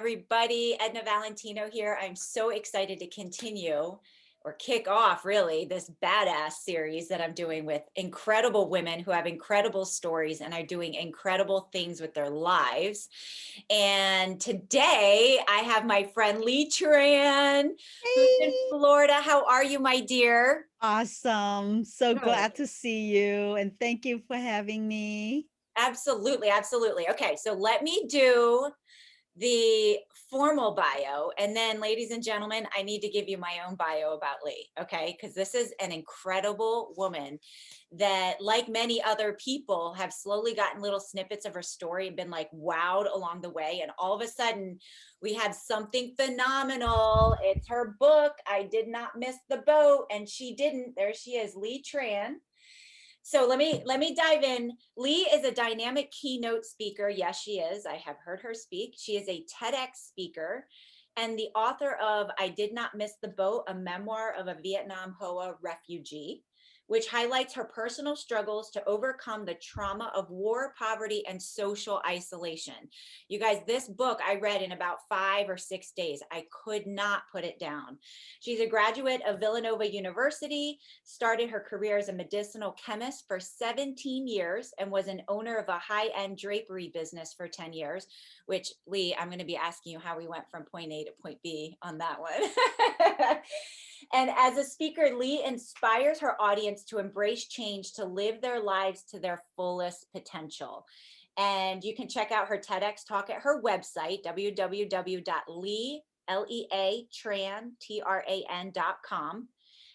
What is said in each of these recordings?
everybody. Edna Valentino here. I'm so excited to continue or kick off really this badass series that I'm doing with incredible women who have incredible stories and are doing incredible things with their lives. And today I have my friend Lea Tran, who's in Hey. Florida. How are you, my dear? Awesome. So Good. glad to see you. And thank you for having me. Absolutely, absolutely. Okay, so let me do the formal bio. And then, ladies and gentlemen, I need to give you my own bio about Lea, okay? Because this is an incredible woman that, like many other people, have slowly gotten little snippets of her story and been like wowed along the way. And all of a sudden, we have something phenomenal. It's her book, I Did Not Miss the Boat, and she didn't. There she is, Lea Tran. So let me dive in. Lea is a dynamic keynote speaker. Yes, she is. I have heard her speak. She is a TEDx speaker and the author of I Did Not Miss the Boat, a memoir of a Vietnam-Hoa refugee, which highlights her personal struggles to overcome the trauma of war, poverty, and social isolation. You guys, this book I read in about 5 or 6 days. I could not put it down. She's a graduate of Villanova University, started her career as a medicinal chemist for 17 years, and was an owner of a high-end drapery business for 10 years, which, Lea, I'm going to be asking you how we went from point A to point B on that one. And as a speaker, Lea inspires her audience to embrace change, to live their lives to their fullest potential. And you can check out her TEDx talk at her website, www.leatran.com.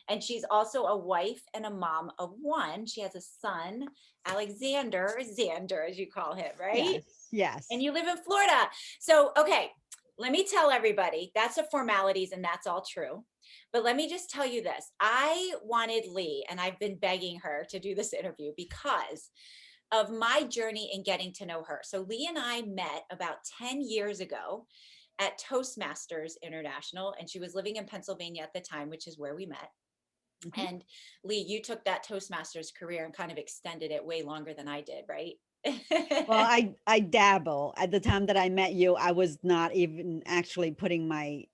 And she's also a wife and a mom of one. She has a son, Alexander, Xander, as you call him, right? Yes. Yes. And you live in Florida. So, okay, let me tell everybody that's the formalities and that's all true. But let me just tell you this. I wanted Lea, and I've been begging her to do this interview because of my journey in getting to know her. So Lea and I met about 10 years ago at Toastmasters International, and she was living in Pennsylvania at the time, which is where we met. Mhm. And Lea, you took that Toastmasters career and kind of extended it way longer than I did, right? Well, I dabble. At the time that I met you, I was not even actually putting my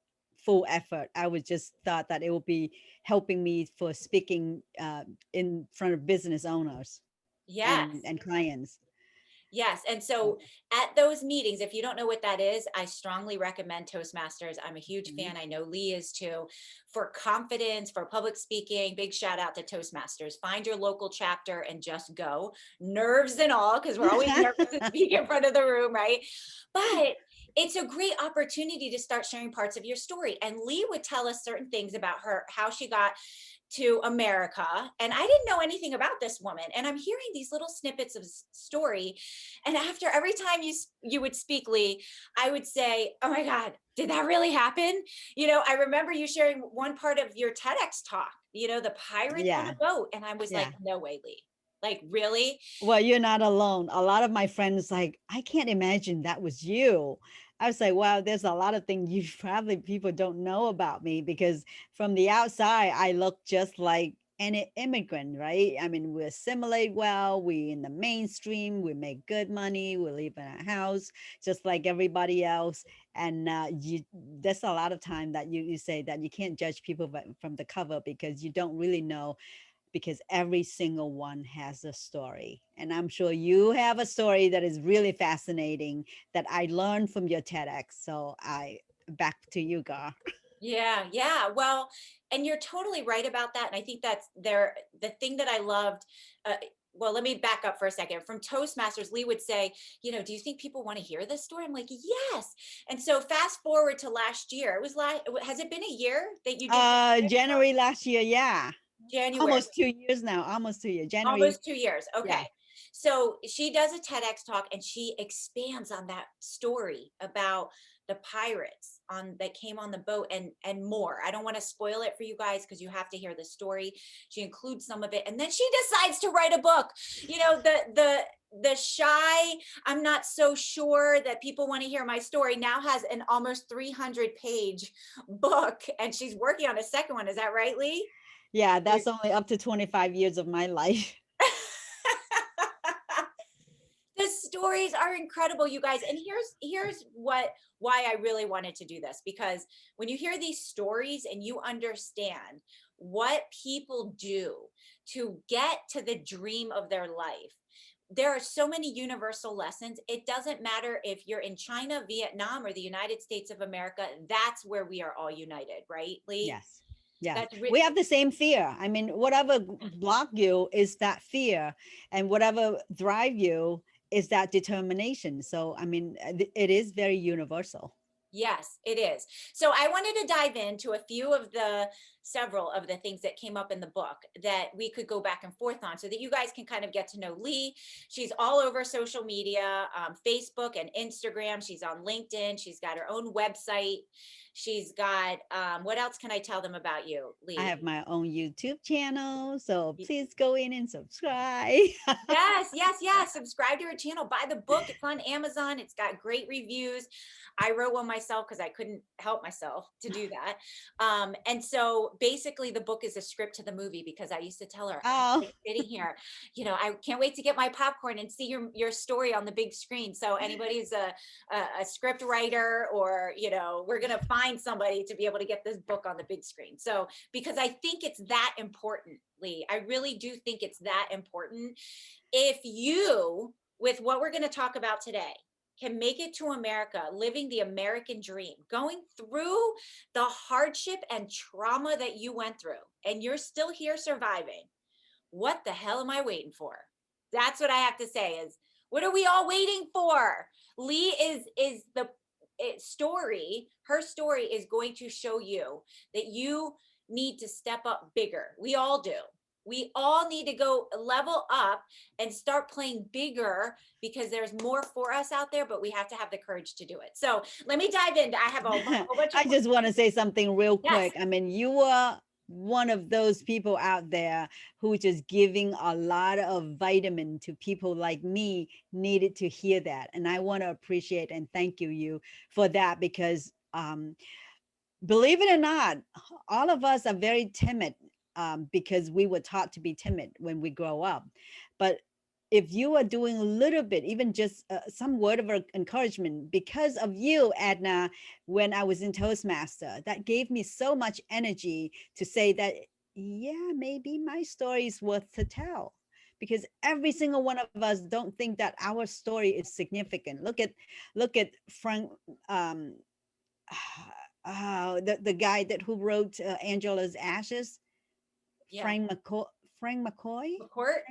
full effort. I was just thought that it would be helping me for speaking in front of business owners Yes. and clients. Yes. And So, so at those meetings, if you don't know what that is, I strongly recommend Toastmasters. I'm a huge mhm. fan. I know Lea is too. For confidence, for public speaking, big shout out to Toastmasters. Find your local chapter and just go. Nerves and all, because we're always nervous to speak in front of the room, right? But it's a great opportunity to start sharing parts of your story. And Lea would tell us certain things about her, how she got to America. And I didn't know anything about this woman. And I'm hearing these little snippets of story. And after every time you would speak, Lea, I would say, oh my God, did that really happen? You know, I remember you sharing one part of your TEDx talk, you know, the pirates on the Yeah. boat. And I was like, Yeah. no way, Lea. Like, really? Well, you're not alone. A lot of my friends like, I can't imagine that was you. I was like, wow, there's a lot of things you probably people don't know about me because from the outside, I look just like any immigrant, right? I mean, we assimilate well, we in the mainstream, we make good money, we live in a house just like everybody else. And there's a lot of time that you say that you can't judge people from the cover because you don't really know because every single one has a story. And I'm sure you have a story that is really fascinating that I learned from your TEDx. So I back to you, Gar. Yeah, yeah. Well, and you're totally right about that. And I think that's there. The thing that I loved, uh, well, let me back up for a second. From Toastmasters, Lea would say, you know, do you think people want to hear this story? I'm like, yes. And so fast forward to last year. It was like, has it been a year that you did your TEDx talk? January last year, yeah. January. Almost 2 years now. Almost 2 years. January, Almost 2 years. Okay. yeah. So she does a TEDx talk and she expands on that story about the pirates on that came on the boat and more. I don't want to spoil it for you guys because you have to hear the story. She includes some of it and then she decides to write a book. You know, the shy, I'm not so sure that people want to hear my story now has an almost 300-page book and she's working on a second one. Is that right, Lea? Yeah, that's only up to 25 years of my life. The story stories are incredible, you guys. And here's why I really wanted to do this, because when you hear these stories and you understand what people do to get to the dream of their life, there are so many universal lessons. It doesn't matter if you're in China, Vietnam, or the United States of America. That's where we are all united, right, Lee? Yes. Yes. That's We have the same fear. I mean, whatever block you is that fear, and whatever drive you is that determination. So, I mean, it is very universal. Yes, it is. So I wanted to dive into a few of the several of the things that came up in the book that we could go back and forth on, so that you guys can kind of get to know Lee. She's all over social media, Facebook and Instagram. She's on LinkedIn. She's got her own website. She's got, what else can I tell them about you, I Lee? have my own YouTube channel, so please go in and subscribe. Yes, yes, yes. Subscribe to her channel. Buy the book. It's on Amazon. It's got great reviews. I wrote one myself because I couldn't help myself to do that. And so basically the book is a script to the movie, because I used to tell her, I'm Oh, sitting here, I can't wait to get my popcorn and see your story on the big screen. So anybody who's a script writer, or, we're going to find somebody to be able to get this book on the big screen. So, because I think it's that important, Lee. I really do think it's that important. If you, with what we're going to talk about today, can make it to America, living the American dream, going through the hardship and trauma that you went through, and you're still here surviving, what the hell am I waiting for? That's what I have to say is, what are we all waiting for? Lee is the story, her story is going to show you that you need to step up bigger. We all do. We all need to go level up and start playing bigger, because there's more for us out there, but we have to have the courage to do it. So let me dive into, I have a whole bunch of, I just want to say something real yes, quick. I mean, you are one of those people out there who just giving a lot of vitamin to people like me needed to hear that. And I want to appreciate and thank you for that, because believe it or not, all of us are very timid, because we were taught to be timid when we grow up. But if you are doing a little bit, even just some word of encouragement, because of you, Edna, when I was in Toastmaster, that gave me so much energy to say that, yeah, maybe my story is worth to tell. Because every single one of us don't think that our story is significant. Look at Frank, the guy that who wrote Angela's Ashes, yeah. Frank McCoy. Frank McCoy. McCourt,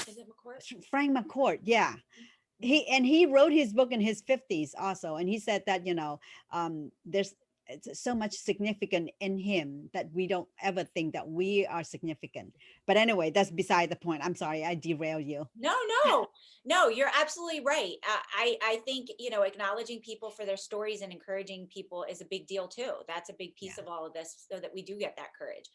is it McCourt? Frank McCourt. Yeah, he wrote his book in his 50s also, and he said that there's so much significant in him that we don't ever think that we are significant. But anyway, that's beside the point. I'm sorry, I derailed you. No, no, no, you're absolutely right. I think, acknowledging people for their stories and encouraging people is a big deal too. That's a big piece Yeah. of all of this, so that we do get that courage.